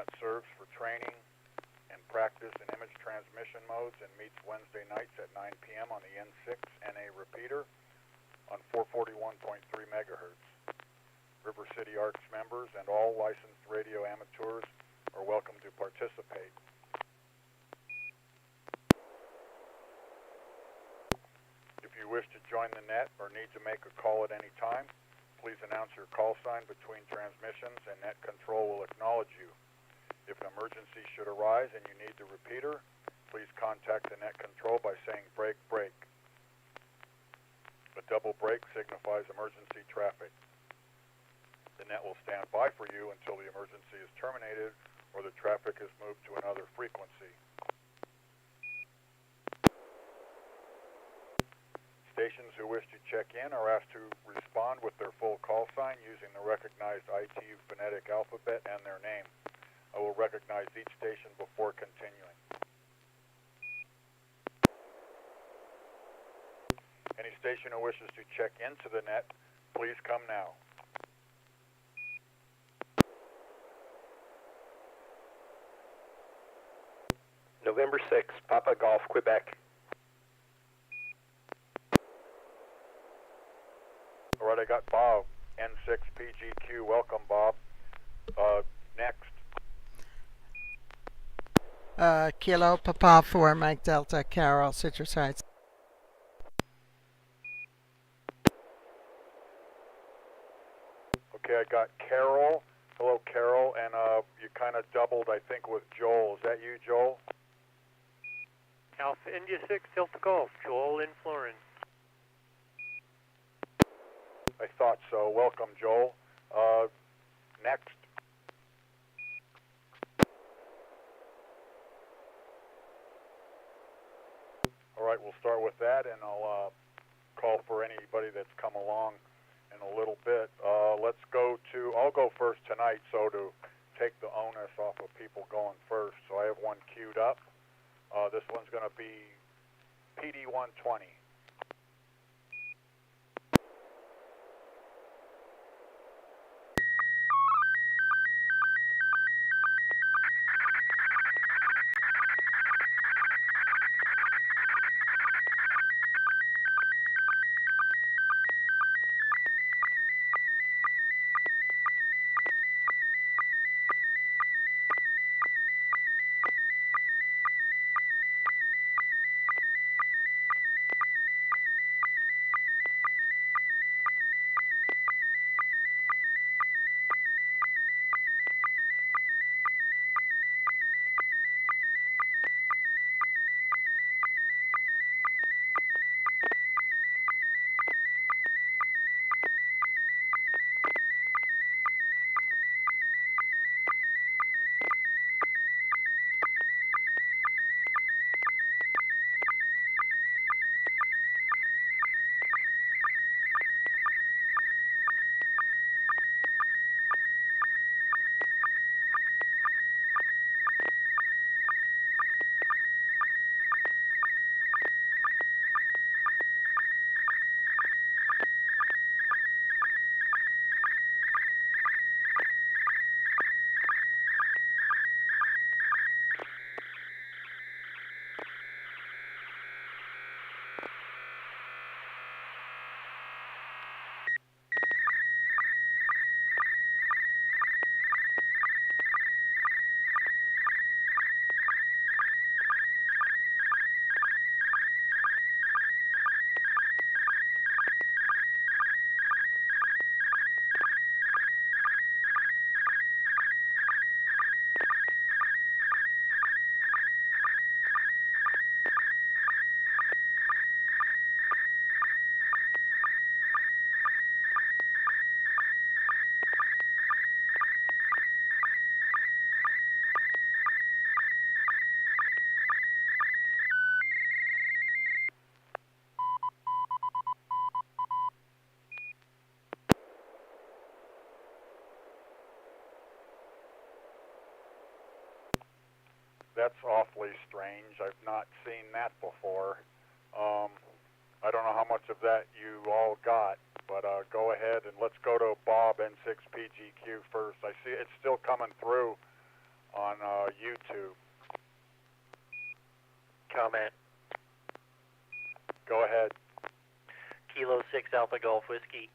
Net serves for training and practice in image transmission modes and meets Wednesday nights at 9 p.m. on the N6NA repeater on 441.3 megahertz. River City Arts members and all licensed radio amateurs are welcome to participate. If you wish to join the net or need to make a call at any time, please announce your call sign between transmissions and net control will acknowledge you. If an emergency should arise and you need the repeater, please contact the net control by saying break, break. A double break signifies emergency traffic. The net will stand by for you until the emergency is terminated or the traffic is moved to another frequency. Stations who wish to check in are asked to respond with their full call sign using the recognized ITU phonetic alphabet and their name. I will recognize each station before continuing. Any station who wishes to check into the net, please come now. November 6, Papa Golf, Quebec. All right, I got Bob, N6PGQ. Welcome, Bob. Next. Kilo Papa 4 Mike Delta Carol Citrus Heights. Okay, I got Carol. Hello, Carol, and you kind of doubled, I think, with Joel. Is that you, Joel? Alpha India 6, Delta Golf, Joel in Florence. I thought so. Welcome, Joel. Next. All right, we'll start with that, and I'll call for anybody that's come along in a little bit. Let's go to, I'll go first tonight, so to take the onus off of people going first. So I have one queued up. This one's going to be PD 120. That's awfully strange. I've not seen that before. I don't know how much of that you all got, but go ahead and let's go to Bob N6PGQ first. I see it's still coming through. on YouTube. Comment. Go ahead. Kilo 6 Alpha Golf Whiskey.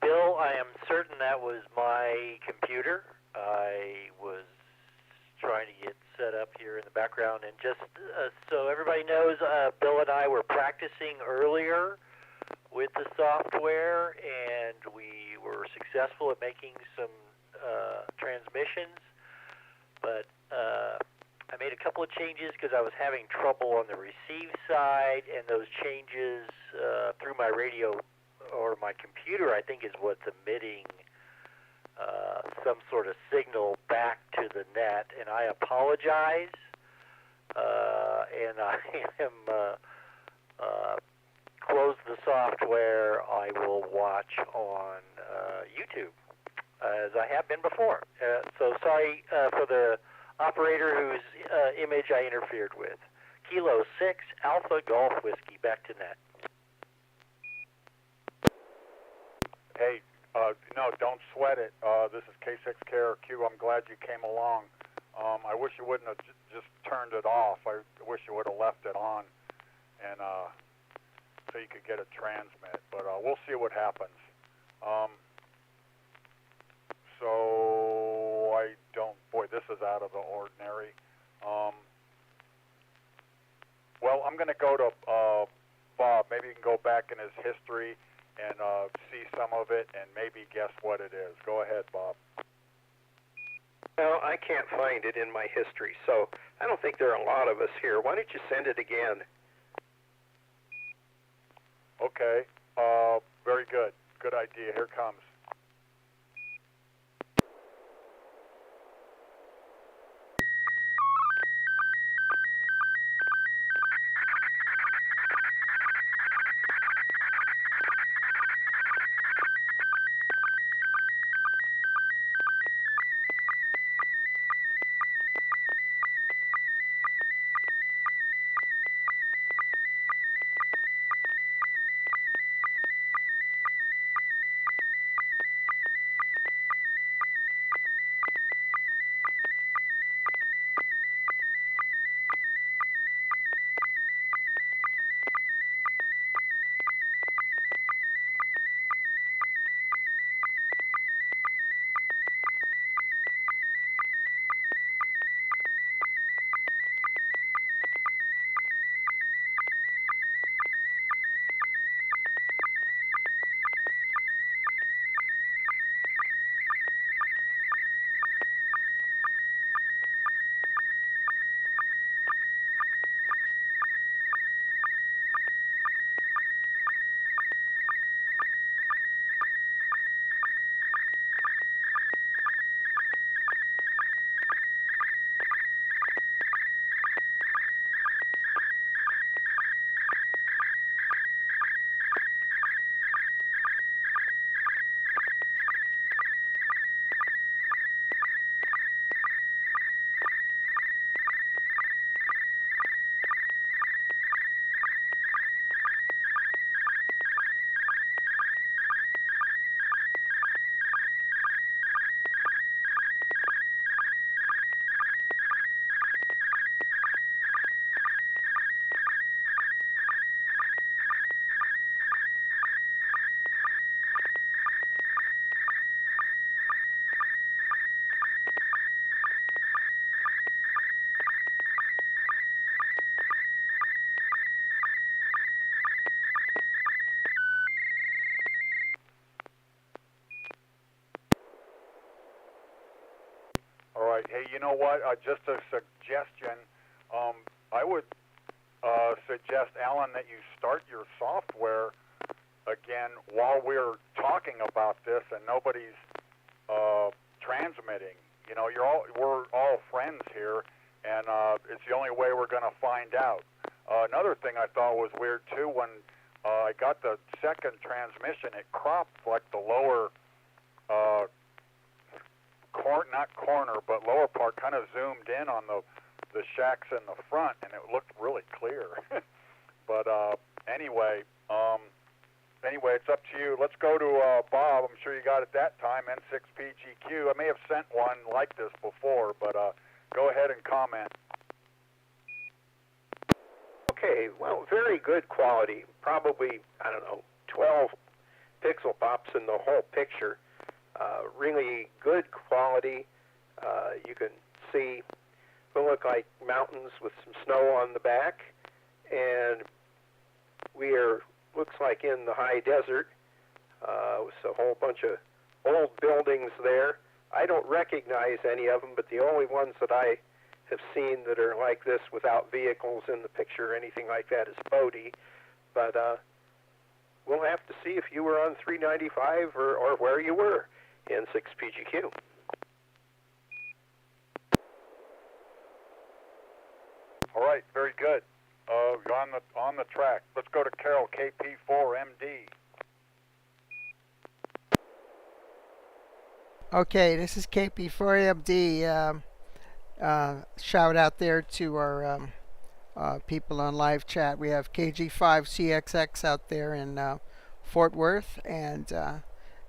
Bill, I am certain that was my computer. I was trying to get set up here in the background, and just so everybody knows, Bill and I were practicing earlier with the software, and we were successful at making some transmissions, but I made a couple of changes because I was having trouble on the receive side, and those changes through my radio or my computer, I think, is what's emitting some sort of signal back to the net, and I apologize, and I am close the software. I will watch on YouTube, as I have been before. So sorry for the operator whose image I interfered with. Kilo 6 Alpha Golf Whiskey, back to net. Hey, no, don't sweat it. This is K6KRQ. I'm glad you came along. I wish you wouldn't have just turned it off. I wish you would have left it on, and so you could get a transmit. But we'll see what happens. So I don't. Boy, this is out of the ordinary. Well, I'm going to go to Bob. Maybe you can go back in his history and see some of it and maybe guess what it is. Go ahead, Bob. Well, I can't find it in my history, so I don't think there are a lot of us here. Why don't you send it again? Okay. Very good. Good idea. Here comes. All right. Hey, you know what? Just a suggestion. I would suggest, Alan, that you start your software again while we're talking about this and nobody's transmitting. You know, we're all friends here, and it's the only way we're going to find out. Another thing I thought was weird too, when I got the second transmission, it cropped like the lower not corner, but lower part kind of zoomed in on the shacks in the front, and it looked really clear. But anyway, it's up to you. Let's go to Bob. I'm sure you got it that time, N6PGQ. I may have sent one like this before, but Go ahead and comment. Okay, well, very good quality. Probably, I don't know, 12 pixel pops in the whole picture. Really good quality. You can see it look like mountains with some snow on the back, and we are, looks like in the high desert. With a whole bunch of old buildings there. I don't recognize any of them, but the only ones that I have seen that are like this without vehicles in the picture or anything like that is Bodie. But we'll have to see if you were on 395 or where you were in 6PGQ. All right, very good. You're on the track. Let's go to Carol, KP4MD. Okay, this is KP4MD. Shout out there to our people on live chat. We have KG5CXX out there in Fort Worth and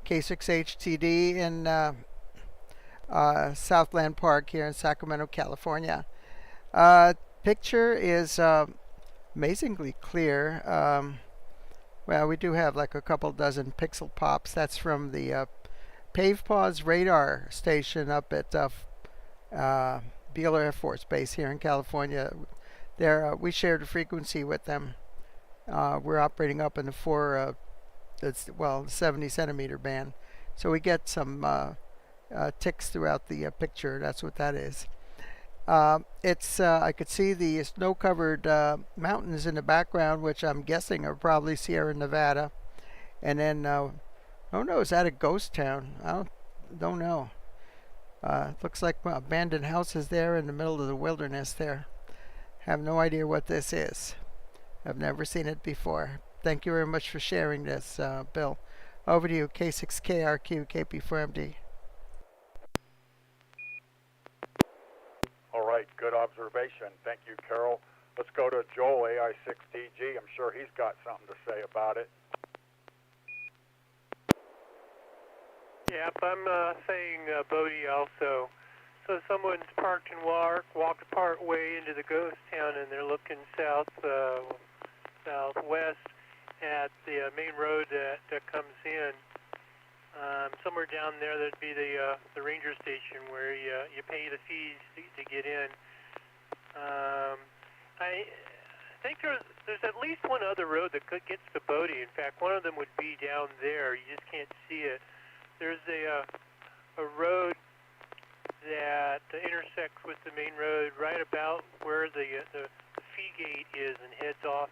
K6HTD in Southland Park here in Sacramento, California. Picture is amazingly clear. Well, we do have like a couple dozen pixel pops. That's from the PavePause radar station up at Beale Air Force Base here in California. There, we shared a frequency with them. We're operating up in the 70 centimeter band, so we get some ticks throughout the picture. That's what that is. It's I could see the snow-covered mountains in the background, which I'm guessing are probably Sierra Nevada, and then. Oh no, is that a ghost town? I don't know. Looks like abandoned houses there in the middle of the wilderness there. Have no idea what this is. I've never seen it before. Thank you very much for sharing this, Bill. Over to you, K6KRQ, KP4MD. All right, good observation. Thank you, Carol. Let's go to Joel, AI6DG. I'm sure he's got something to say about it. Yep, I'm saying Bodie also. So someone's parked and walked part way into the ghost town, and they're looking southwest at the main road that comes in. Somewhere down there, that'd be the ranger station where you pay the fees to get in. I think there's at least one other road that gets to Bodie. In fact, one of them would be down there. You just can't see it. There's a road that intersects with the main road right about where the fee gate is and heads off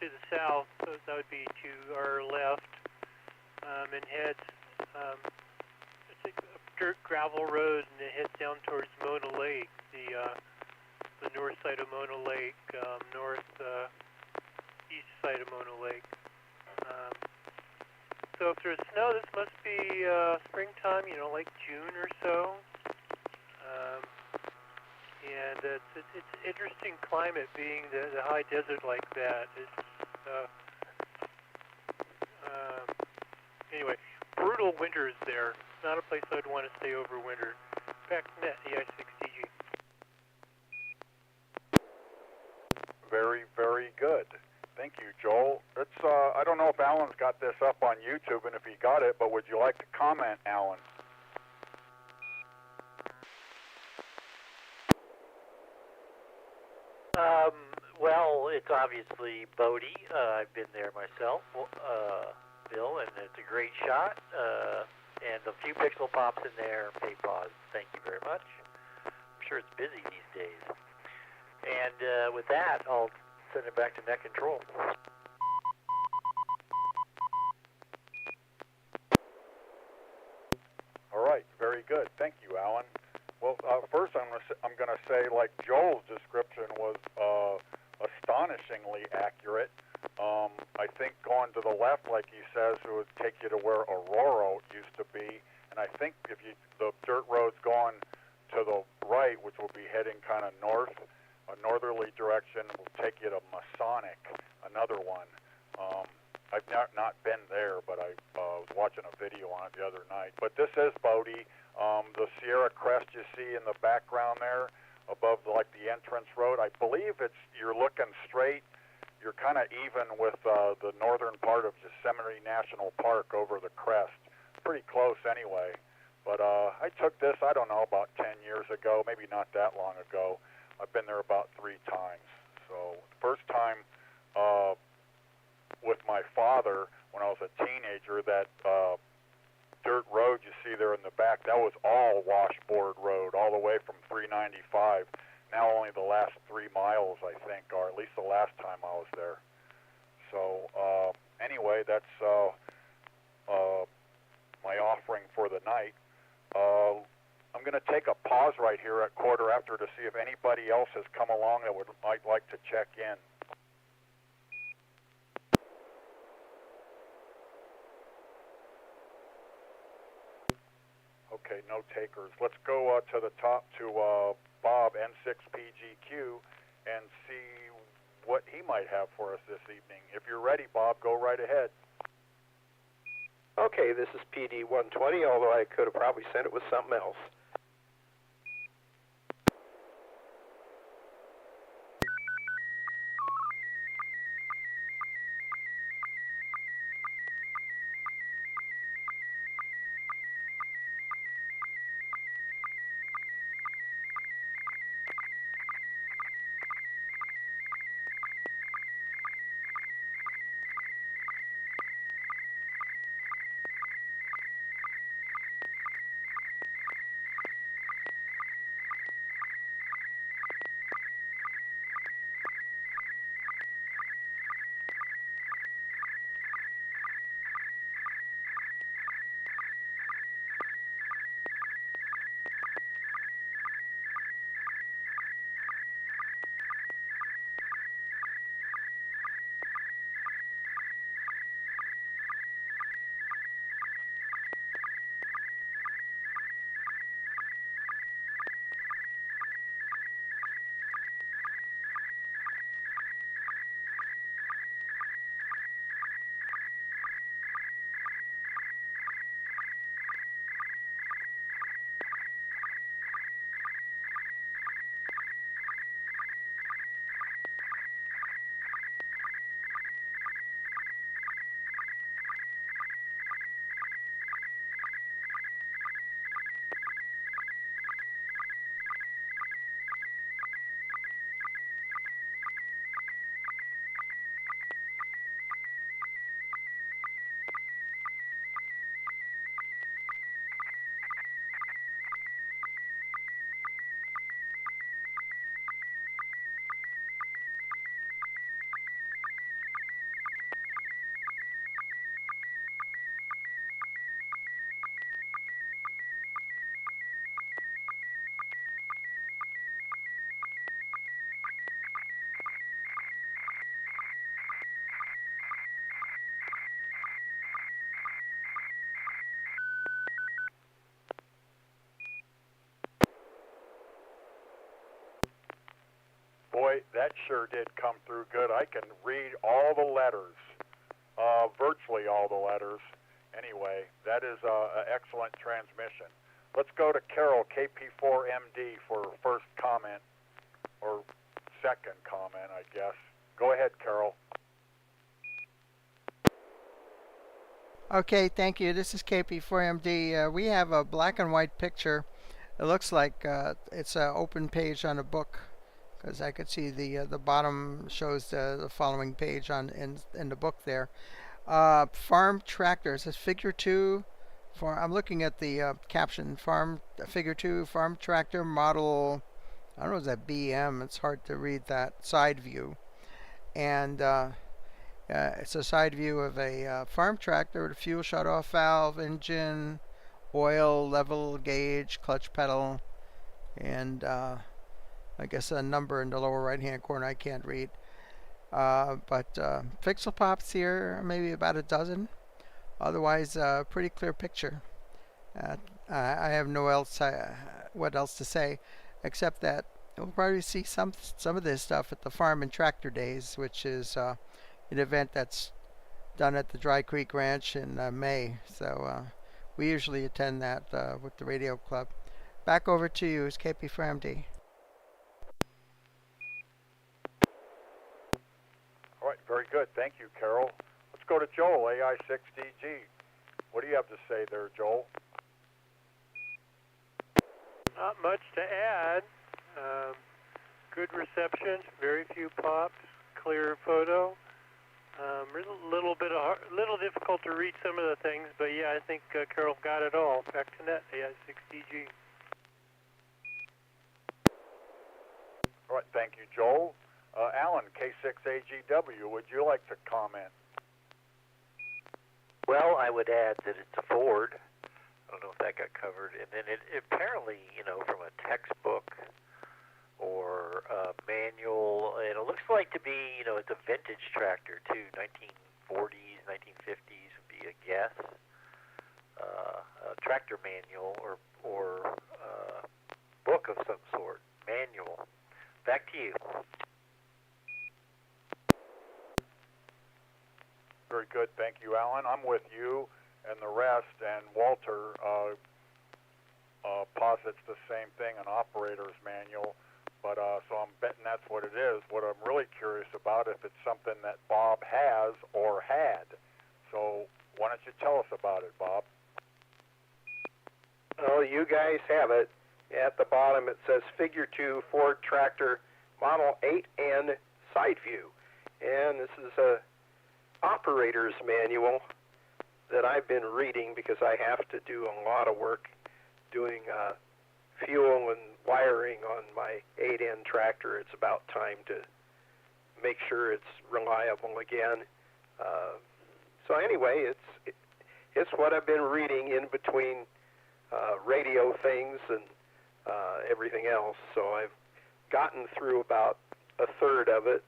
to the south. So that would be to our left, and heads. It's a dirt gravel road, and it heads down towards Mona Lake, the north side of Mona Lake, east side of Mona Lake. So if there's snow, this must be springtime, like June or so. And it's interesting climate being the high desert like that. Anyway, brutal winters there. Not a place I'd want to stay over winter. Back to net, AI6DG. Very, very good. Thank you, Joel. It's I don't know if Alan's got this up on YouTube and if he got it, but would you like to comment, Alan? Well, it's obviously Bodie. I've been there myself, Bill, and it's a great shot. And a few pixel pops in there. PavePause. Thank you very much. I'm sure it's busy these days. And with that, I'll send it back to Net Control. All right, very good. Thank you, Alan. Well, first I'm going to say, like Joel's description was astonishingly accurate. I think going to the left, like he says, it would take you to where Aurora used to be. And I think if the dirt road's going to the right, which will be heading kind of north, a northerly direction, will take you to Masonic, another one. I've not been there, but I was watching a video on it the other night. But this is Bodie. The Sierra Crest you see in the background there, above the entrance road. I believe you're looking straight. You're kind of even with the northern part of Yosemite National Park over the crest. Pretty close anyway. But I took this, I don't know, about 10 years ago, maybe not that long ago. I've been there about 3 times. So first time with my father when I was a teenager, that dirt road you see there in the back, that was all washboard road all the way from 395. Now only the last 3 miles, I think, or at least the last time I was there. So anyway, that's my offering for the night. I'm going to take a pause right here at 1/4 to see if anybody else has come along that might like to check in. Okay, no takers. Let's go to the top to Bob, N6PGQ, and see what he might have for us this evening. If you're ready, Bob, go right ahead. Okay, this is PD 120, although I could have probably sent it with something else. Boy, that sure did come through good. I can read all the letters, virtually all the letters. Anyway, that is an excellent transmission. Let's go to Carol, KP4MD, for first comment, or second comment, I guess. Go ahead, Carol. Okay, thank you. This is KP4MD. We have a black and white picture. It looks like it's an open page on a book, because I could see the bottom shows the following page in the book there. Farm tractor. It says Figure 2. I'm looking at the caption. Figure 2 farm tractor model. I don't know, is that BM? It's hard to read that. Side view, and it's a side view of a farm tractor with a fuel shutoff valve, engine, oil level gauge, clutch pedal, and I guess a number in the lower right hand corner I can't read. But pixel pops here, maybe about a dozen. Otherwise, pretty clear picture. I have what else to say, except that we'll probably see some of this stuff at the Farm and Tractor Days, which is an event that's done at the Dry Creek Ranch in May. So we usually attend that with the Radio Club. Back over to you, KP4MD. Thank you, Carol. Let's go to Joel, AI6DG. What do you have to say there, Joel? Not much to add. Good reception, very few pops, clear photo. Little difficult to read some of the things, but yeah, I think Carol got it all. Back to net, AI6DG. All right, thank you, Joel. Alan, K6AGW, would you like to comment? Well, I would add that it's a Ford. I don't know if that got covered. And then it apparently, from a textbook or a manual, and it looks like to be, it's a vintage tractor too, 1940s, 1950s would be a guess. A tractor manual or book of some sort, manual. Back to you. Very good, thank you, Alan. I'm with you and the rest, and Walter posits the same thing, an operator's manual. But so I'm betting that's what it is. What I'm really curious about, if it's something that Bob has or had. So why don't you tell us about it, Bob? Oh, you guys have it. At the bottom it says Figure 2 Ford Tractor Model 8N Side View. And this is a operator's manual that I've been reading because I have to do a lot of work doing fuel and wiring on my 8N tractor. It's about time to make sure it's reliable again. So anyway, it's what I've been reading in between radio things and everything else. So I've gotten through about a third of it,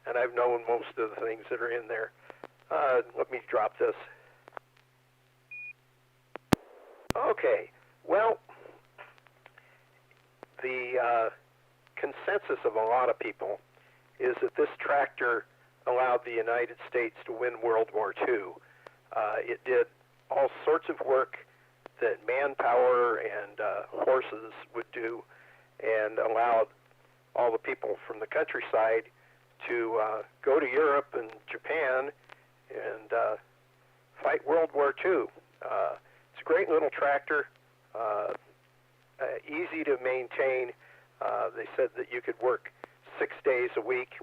and I've known most of the things that are in there. Let me drop this. Okay, well, the consensus of a lot of people is that this tractor allowed the United States to win World War II. It did all sorts of work that manpower and horses would do, and allowed all the people from the countryside to go to Europe and Japan and fight World War II. It's a great little tractor, easy to maintain. They said that you could work 6 days a week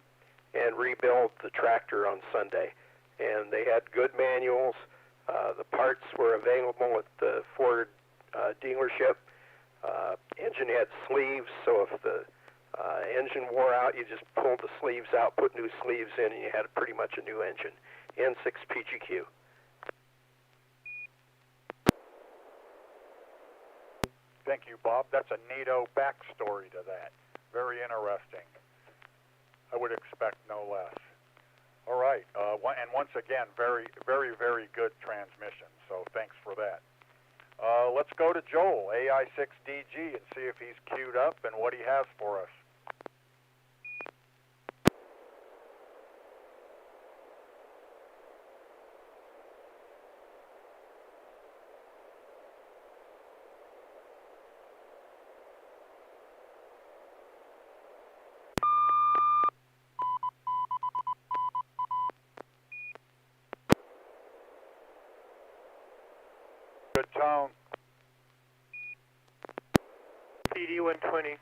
and rebuild the tractor on Sunday. And they had good manuals. The parts were available at the Ford dealership. Engine had sleeves, so if the engine wore out, you just pulled the sleeves out, put new sleeves in, and you had pretty much a new engine. N6 PGQ. Thank you, Bob. That's a neato backstory to that. Very interesting. I would expect no less. All right, and once again, very, very, very good transmission, so thanks for that. Let's go to Joel, AI6DG, and see if he's queued up and what he has for us. Good tone. PD 120.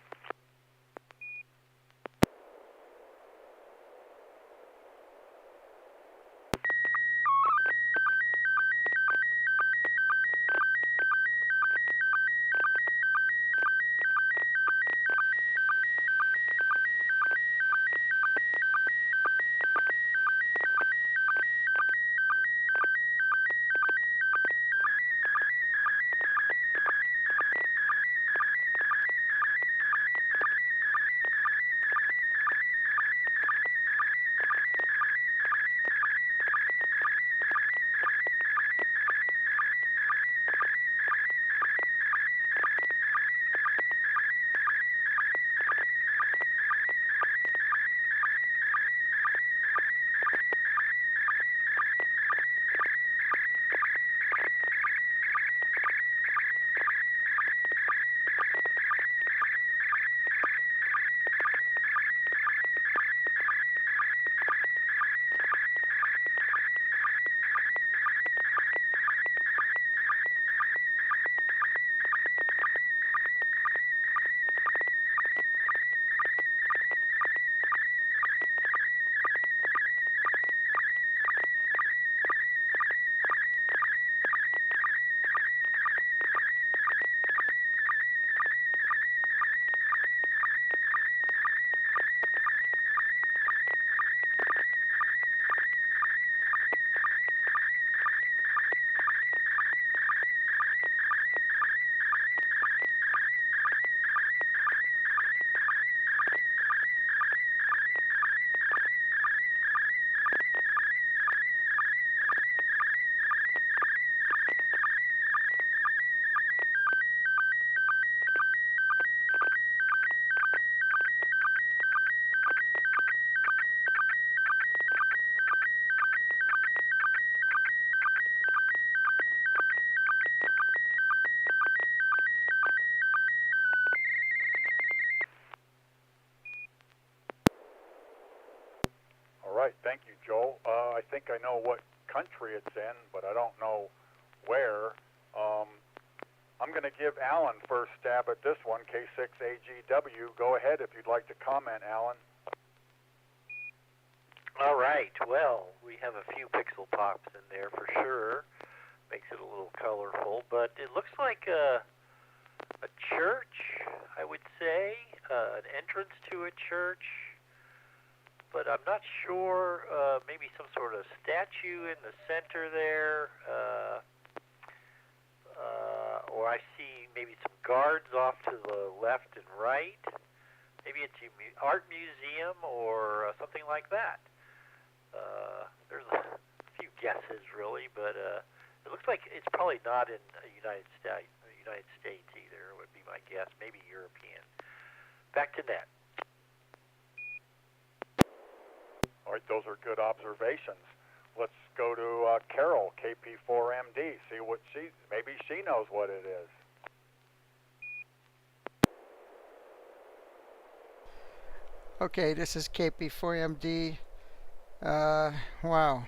right, thank you, Joel. I think I know what country it's in, but I don't know where. I'm going to give Alan first stab at this one, K6AGW. Go ahead if you'd like to comment, Alan. All right. Well, we have a few pixel pops in there for sure. Makes it a little colorful, but it looks like a church, I would say, an entrance to a church. But I'm not sure. Maybe some sort of statue in the center there. Or I see maybe some guards off to the left and right. Maybe it's an art museum or something like that. There's a few guesses, really, but it looks like it's probably not in the United States either, would be my guess. Maybe European. Back to Net. All right, those are good observations. Let's go to Carol, KP4MD, see what maybe she knows what it is. Okay, this is KP4MD. Wow.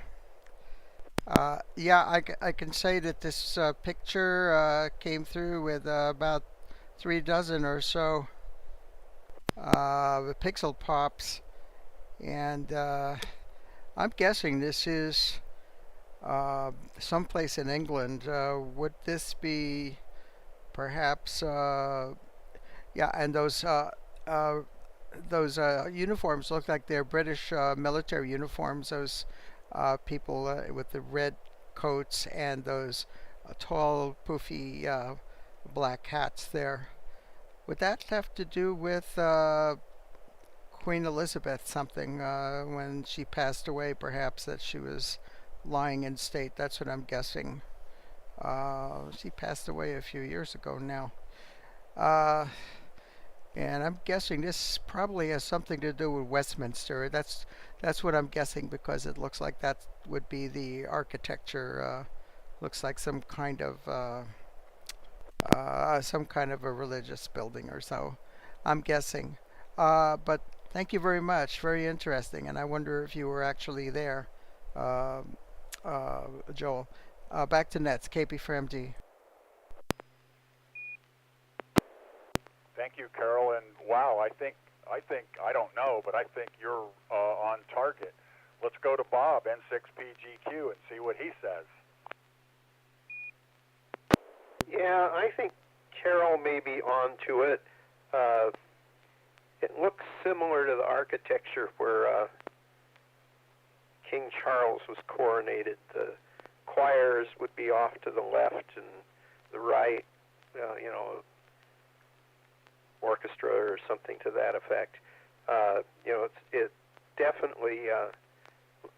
Yeah, I can say that this picture came through with about 3 dozen or so pixel pops, and I'm guessing this is someplace in England. Would this be perhaps? Yeah, and those uniforms look like they're British military uniforms. Those people with the red coats and those tall, poofy black hats there. Would that have to do with Queen Elizabeth something when she passed away, perhaps, that she was lying in state? That's what I'm guessing. She passed away a few years ago now. And I'm guessing this probably has something to do with Westminster. That's what I'm guessing, because it looks like that would be the architecture. Looks like some kind of a religious building or so. I'm guessing. But thank you very much. Very interesting. And I wonder if you were actually there, Joel. Back to Nets, KP4MD. Thank you, Carol. And wow, I think I don't know, but I think you're on target. Let's go to Bob, N6PGQ, and see what he says. Yeah, I think Carol may be onto it. It looks similar to the architecture where King Charles was coronated. The choirs would be off to the left and the right, orchestra or something to that effect. It definitely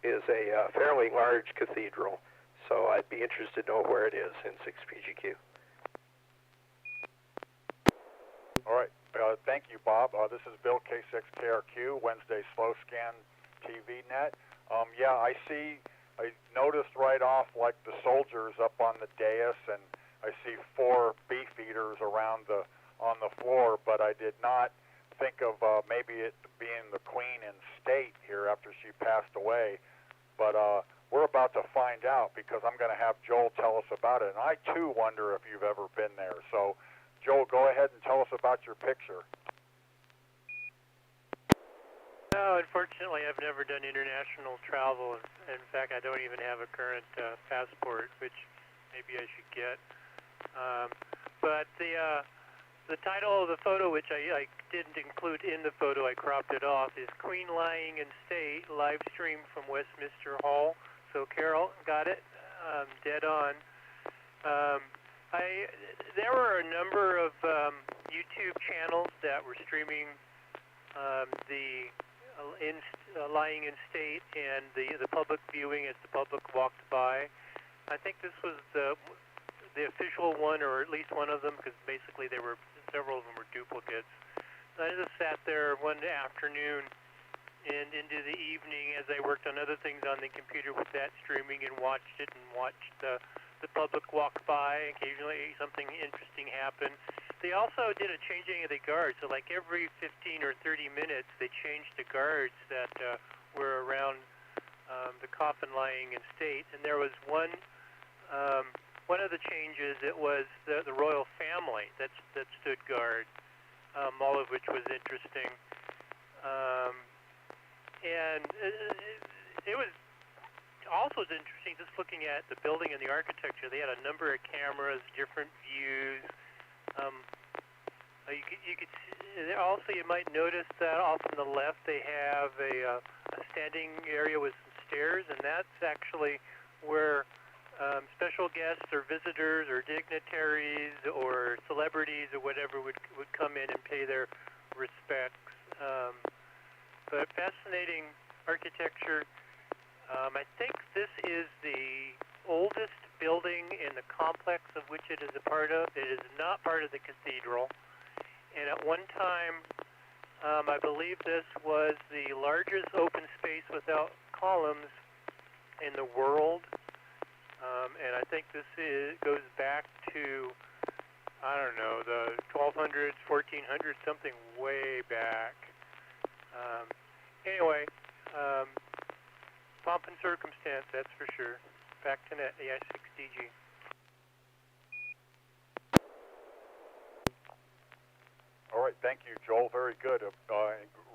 is a fairly large cathedral, so I'd be interested to know where it is in 6PGQ. All right. Thank you, Bob. This is Bill, K6KRQ, Wednesday Slow Scan TV Net. Yeah, I noticed right off, like, the soldiers up on the dais, and I see 4 beefeaters on the floor, but I did not think of maybe it being the Queen in state here after she passed away. But we're about to find out, because I'm going to have Joel tell us about it. And I, too, wonder if you've ever been there. So, Joel, go ahead and tell us about your picture. No, unfortunately, I've never done international travel. In fact, I don't even have a current passport, which maybe I should get. But the title of the photo, which I didn't include in the photo, I cropped it off, is Queen Lying in State, live stream from Westminster Hall. So, Carol, got it? Dead on. There were a number of YouTube channels that were streaming the Lying in State and the public viewing as the public walked by. I think this was the official one, or at least one of them, because basically several of them were duplicates. I just sat there one afternoon and into the evening as I worked on other things on the computer with that streaming, and watched it and watched the public walk by. Occasionally something interesting happened. They also did a changing of the guards. So like every 15 or 30 minutes they changed the guards that were around the coffin lying in state. And there was one of the changes. It was the royal family that stood guard, all of which was interesting. And it was also interesting just looking at the building and the architecture. They had a number of cameras, different views. You could see, also you might notice that off on the left they have a standing area with some stairs, and that's actually where special guests or visitors or dignitaries or celebrities or whatever would come in and pay their respects. But fascinating architecture. I think this is the oldest building in the complex of which it is a part of. It is not part of the cathedral. And at one time, I believe this was the largest open space without columns in the world. And I think this goes back to, I don't know, the 1200s, 1400s, something way back. Anyway, pomp and circumstance, that's for sure. Back to net, the I6DG. All right, thank you, Joel. Very good.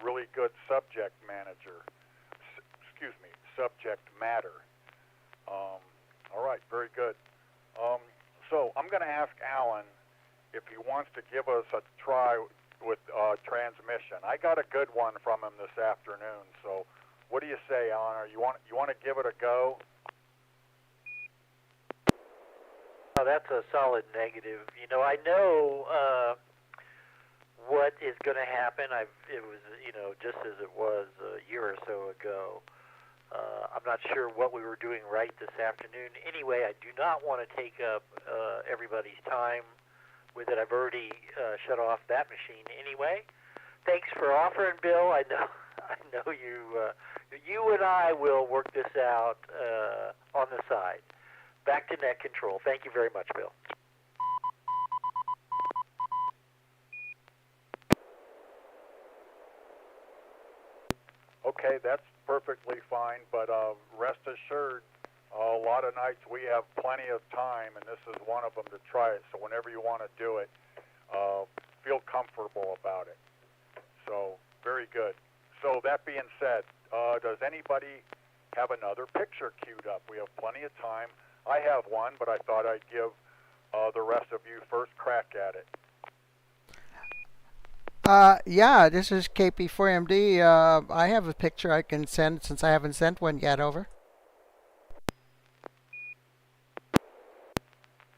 Really good subject manager. Excuse me, subject matter. All right, very good. So I'm going to ask Alan if he wants to give us a try with transmission. I got a good one from him this afternoon. So what do you say, Alan? You want to give it a go? Oh, that's a solid negative. You know, I know what is going to happen. It was, just as it was a year or so ago. I'm not sure what we were doing right this afternoon. Anyway, I do not want to take up everybody's time with it. I've already shut off that machine anyway. Thanks for offering, Bill. I know you and I will work this out on the side. Back to net control. Thank you very much, Bill. Okay, that's perfectly fine, but rest assured, a lot of nights we have plenty of time, and this is one of them to try it. So whenever you want to do it, feel comfortable about it. So, very good. So that being said, does anybody have another picture queued up? We have plenty of time. I have one, but I thought I'd give the rest of you first crack at it. Yeah, this is KP4MD. I have a picture I can send since I haven't sent one yet. Over.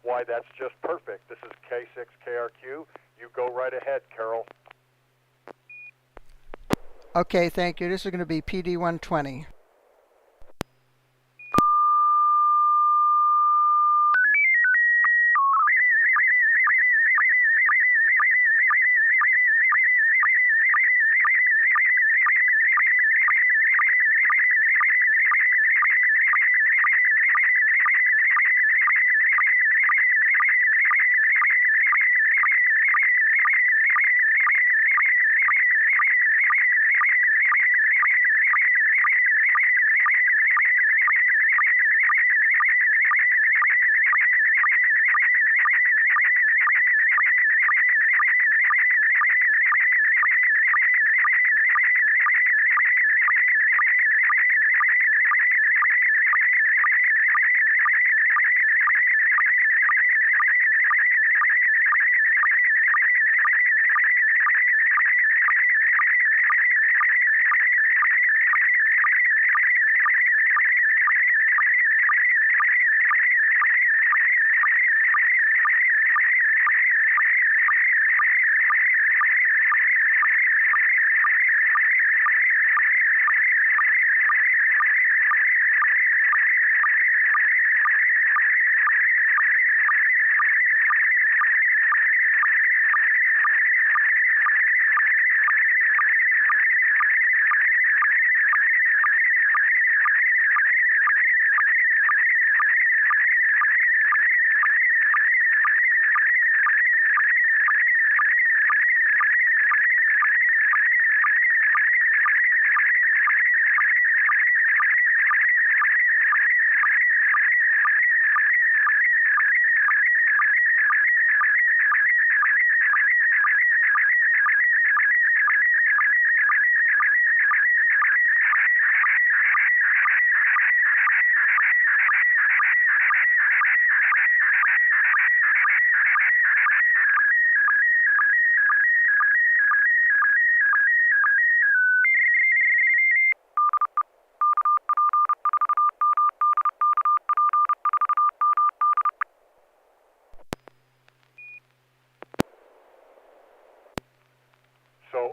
Why, that's just perfect. This is K6KRQ. You go right ahead, Carol. Okay, thank you. This is going to be PD120.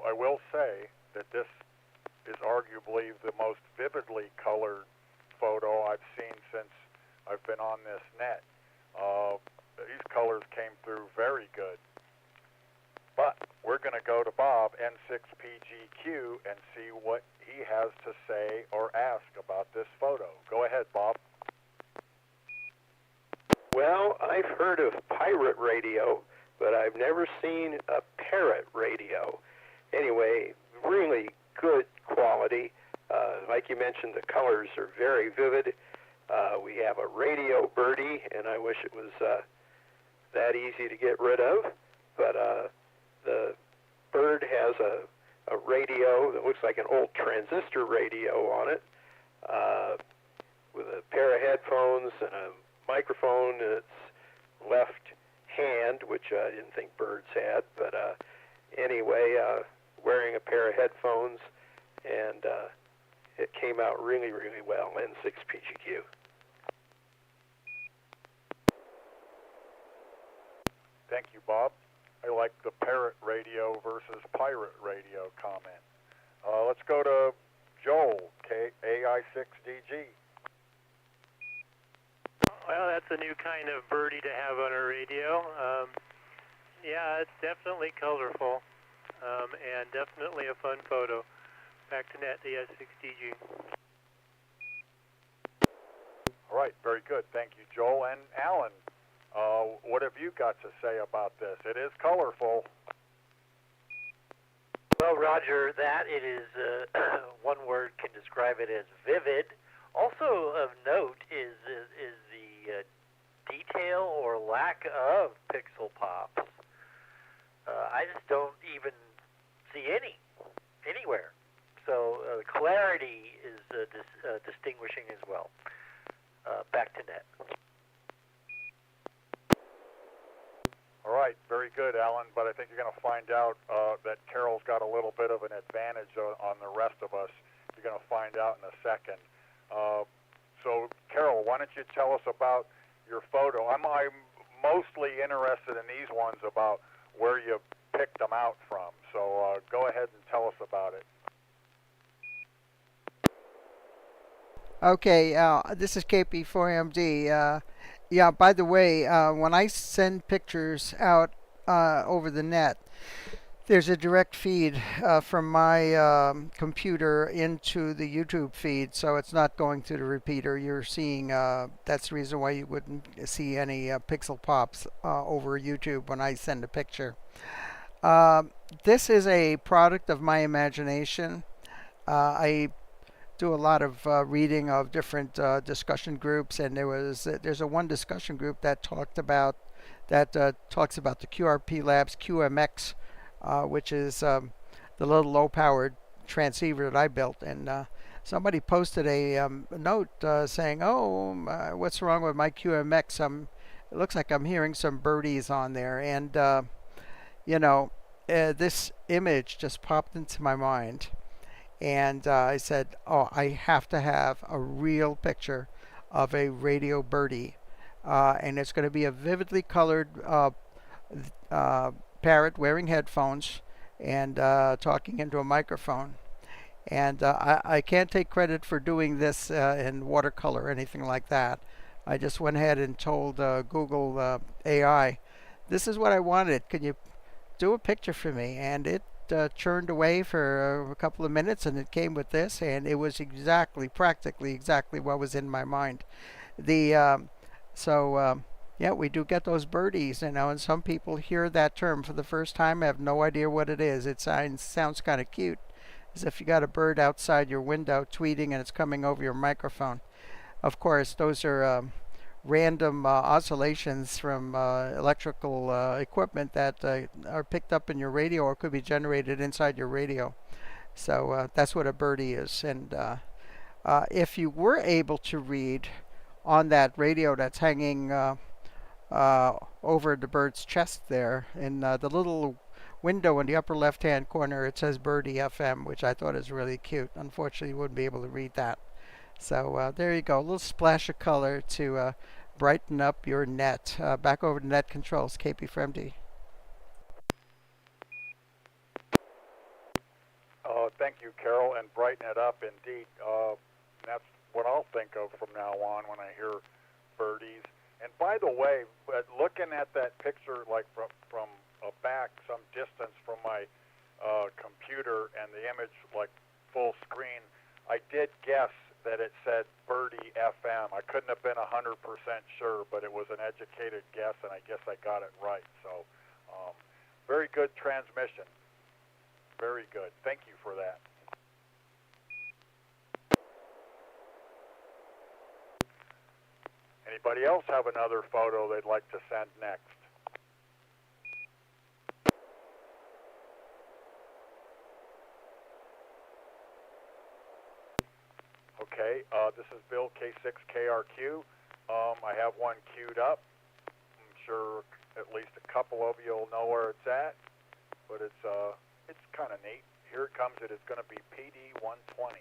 I will say that this is arguably the most vividly colored photo I've seen since I've been on this net. These colors came through very good. But we're going to go to Bob, N6PGQ, and see what he has to say or ask about this photo. Go ahead, Bob. Well, I've heard of pirate radio, but I've never seen a parrot radio. Anyway, really good quality. Like you mentioned, the colors are very vivid. We have a radio birdie, and I wish it was that easy to get rid of. But the bird has a radio that looks like an old transistor radio on it, with a pair of headphones and a microphone in its left hand, which I didn't think birds had. But anyway, wearing a pair of headphones, and it came out really, really well, N6PGQ. Thank you, Bob. I like the parrot radio versus pirate radio comment. Let's go to Joel, AI6DG. Well, that's a new kind of birdie to have on a radio. Yeah, it's definitely colorful, and definitely a fun photo. Back to net, the S6DG. All right, very good. Thank you, Joel. And Alan, what have you got to say about this? It is colorful. Well, Roger, that it is one word can describe it as vivid. Also of note is the detail or lack of pixel pops. I just don't even see anywhere. So clarity is distinguishing as well. Back to net. All right, very good, Alan, but I think you're going to find out that Carol's got a little bit of an advantage on the rest of us. You're going to find out in a second. So, Carol, why don't you tell us about your photo? I'm mostly interested in these ones about where you picked them out from. So go ahead and tell us about it. Okay, this is KP4MD. Yeah, by the way, when I send pictures out over the net, there's a direct feed from my computer into the YouTube feed, so it's not going through the repeater. You're seeing, that's the reason why you wouldn't see any pixel pops over YouTube when I send a picture. This is a product of my imagination. I do a lot of reading of different discussion groups, and there's a one discussion group that talks about the QRP Labs QMX, which is the little low-powered transceiver that I built, and somebody posted a note saying, "Oh, what's wrong with my QMX? It looks like I'm hearing some birdies on there," and you know, this image just popped into my mind. And I said, oh, I have to have a real picture of a radio birdie. And it's going to be a vividly colored parrot wearing headphones and talking into a microphone. And I can't take credit for doing this in watercolor or anything like that. I just went ahead and told Google AI, this is what I wanted. Can you do a picture for me? And it churned away for a couple of minutes, and it came with this, and it was practically exactly what was in my mind. Yeah, we do get those birdies, and some people hear that term for the first time, have no idea what it is. It sounds kind of cute, as if you got a bird outside your window tweeting and it's coming over your microphone. Of course, those are random oscillations from electrical equipment that are picked up in your radio or could be generated inside your radio. So that's what a birdie is. And if you were able to read on that radio that's hanging over the bird's chest there, in the little window in the upper left-hand corner, it says Birdie FM, which I thought is really cute. Unfortunately, you wouldn't be able to read that. So there you go, a little splash of color to brighten up your net. Back over to Net Controls, KP4MD. thank you, Carol, and brighten it up indeed. That's what I'll think of from now on when I hear birdies. And by the way, looking at that picture, like from a back, some distance from my computer, and the image like full screen, I did guess that it said Birdie FM. I couldn't have been 100% sure, but it was an educated guess, and I guess I got it right. So, very good transmission. Very good. Thank you for that. Anybody else have another photo they'd like to send next? Okay, this is Bill, K6KRQ. I have one queued up. I'm sure at least a couple of you will know where it's at, but it's kind of neat. Here it comes. It is going to be PD 120.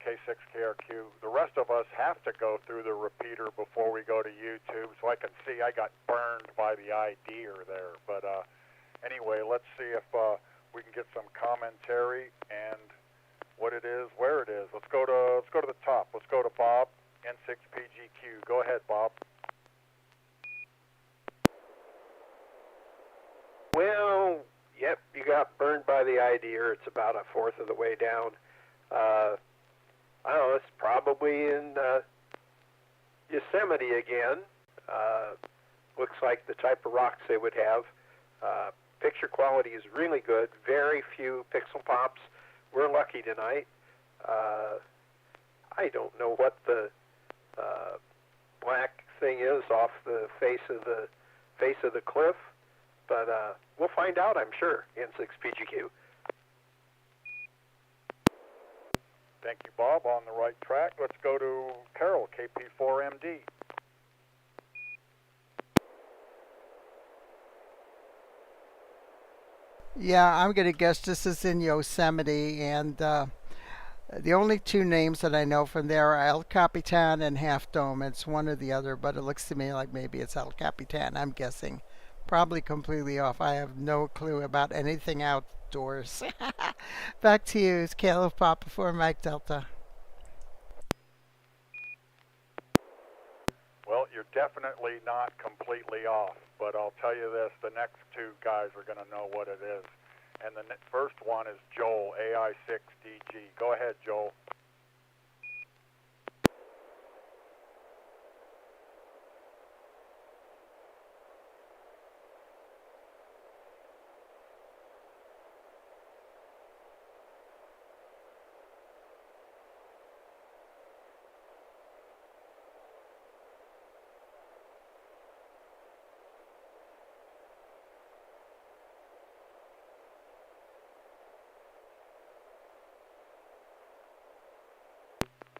K6KRQ. The rest of us have to go through the repeater before we go to YouTube, so I can see I got burned by the IDer there. But anyway, let's see if we can get some commentary and what it is, where it is. Let's go to the top. Let's go to Bob, N6PGQ. Go ahead, Bob. Well, yep, you got burned by the IDer. It's about a fourth of the way down. I don't know, it's probably in Yosemite again. Looks like the type of rocks they would have. Picture quality is really good. Very few pixel pops. We're lucky tonight. I don't know what the black thing is off the face of the cliff, but we'll find out, I'm sure. N6PGQ. Thank you, Bob. On the right track. Let's go to Carol, KP4MD. Yeah, I'm going to guess this is in Yosemite, and the only two names that I know from there are El Capitan and Half Dome. It's one or the other, but it looks to me like maybe it's El Capitan. I'm guessing. Probably completely off. I have no clue about anything outdoors. Back to you. It's Caleb Papa for Mike Delta. Well, you're definitely not completely off, but I'll tell you this, the next two guys are going to know what it is. And the first one is Joel, AI6DG. Go ahead, Joel.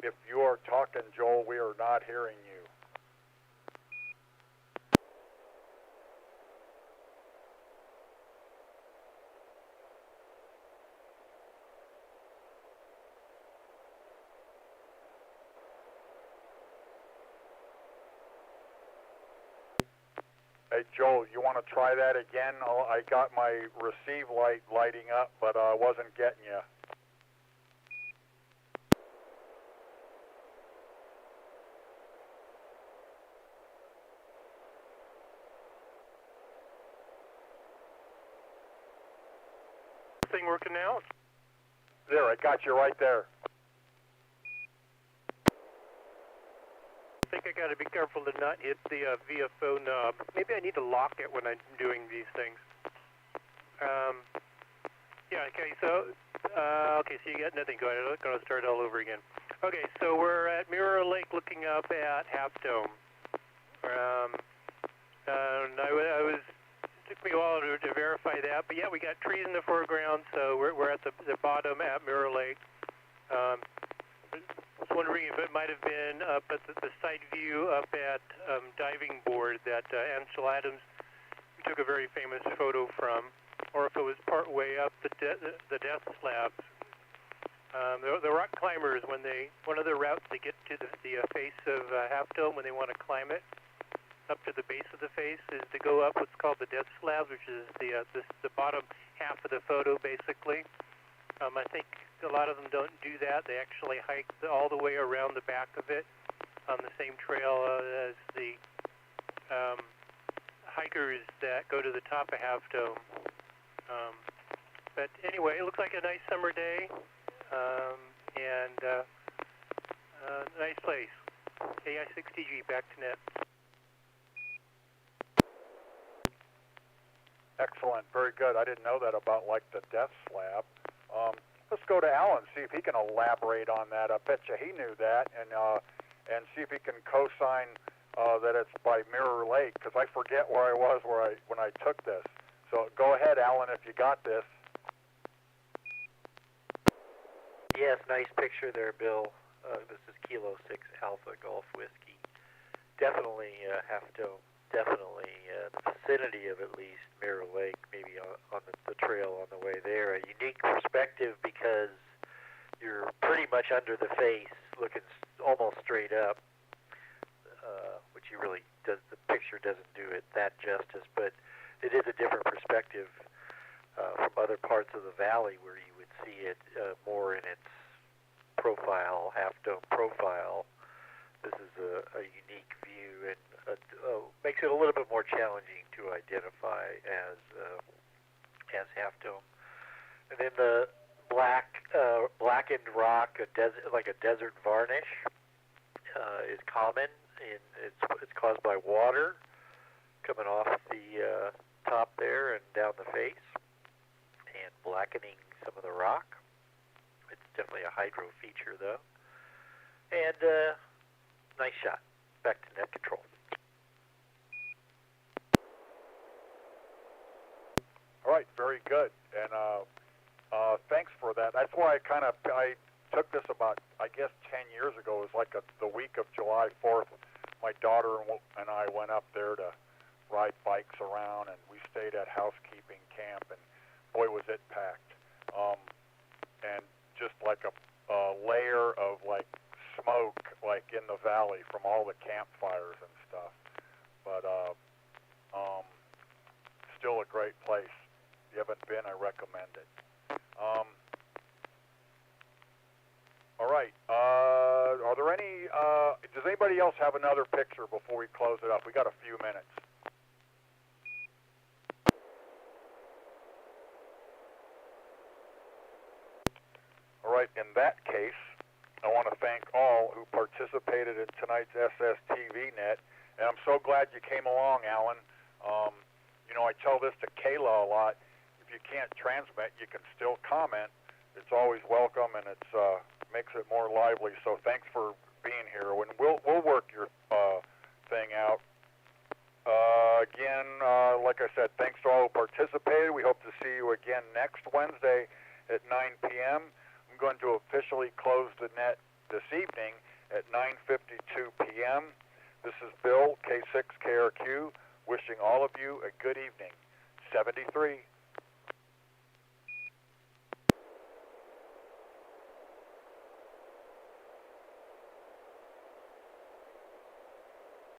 If you are talking, Joel, we are not hearing you. Hey, Joel, you want to try that again? I got my receive light lighting up, but I wasn't getting you. Thing working now? There, I got you right there. I think I got to be careful to not hit the VFO knob. Maybe I need to lock it when I'm doing these things. Yeah, okay, so you got nothing going. I'm going to start all over again. Okay, so we're at Mirror Lake looking up at Half Dome. It took me a while to verify that, but yeah, we got trees in the foreground, so we're at the bottom at Mirror Lake. I was wondering if it might have been up at the side view up at Diving Board that Ansel Adams took a very famous photo from, or if it was part way up the death slabs. The rock climbers, one of the routes they get to the face of Half Dome when they want to climb it, up to the base of the face, is to go up what's called the death slabs, which is the bottom half of the photo, basically. I think a lot of them don't do that. They actually hike all the way around the back of it on the same trail as the hikers that go to the top of Half Dome. But anyway, it looks like a nice summer day, and nice place. AI6DG, back to net. Excellent, very good. I didn't know that about like the death slab. Let's go to Alan, see if he can elaborate on that. I bet you he knew that, and see if he can co-sign that it's by Mirror Lake, because I forget where I was when I took this. So go ahead, Alan, if you got this. Yes, nice picture there, Bill. This is Kilo 6 Alpha Golf Whiskey. Definitely Half Dome. Definitely the vicinity of at least Mirror Lake, maybe on the trail on the way there. A unique perspective because you're pretty much under the face, looking almost straight up, which you really does. The picture doesn't do it that justice, but it is a different perspective from other parts of the valley where you would see it more in its profile, Half Dome profile. This is a unique view and makes it a little bit more challenging to identify as Half Dome. And then the blackened rock, like a desert varnish, is common. It's caused by water coming off the top there and down the face and blackening some of the rock. It's definitely a hydro feature, though. And nice shot. Back to net control. All right, very good. And thanks for that. That's why I took this about, I guess, 10 years ago. It was like the week of July 4th. My daughter and I went up there to ride bikes around, and we stayed at housekeeping camp, and boy, was it packed. And just like a layer of like smoke like in the valley from all the campfires and stuff. But still a great place. If you haven't been, I recommend it. All right. Are there any? Does anybody else have another picture before we close it up. We got a few minutes. All right, in that case, I want to thank all who participated in tonight's SSTV Net, and I'm so glad you came along, Alan. You know, I tell this to Kayla a lot. If you can't transmit, you can still comment. It's always welcome, and it makes it more lively. So thanks for being here, and we'll work your thing out. Again, like I said, thanks to all who participated. We hope to see you again next Wednesday at 9 p.m. I'm going to officially close the net this evening at 9:52 p.m. This is Bill, K6KRQ, wishing all of you a good evening. 73.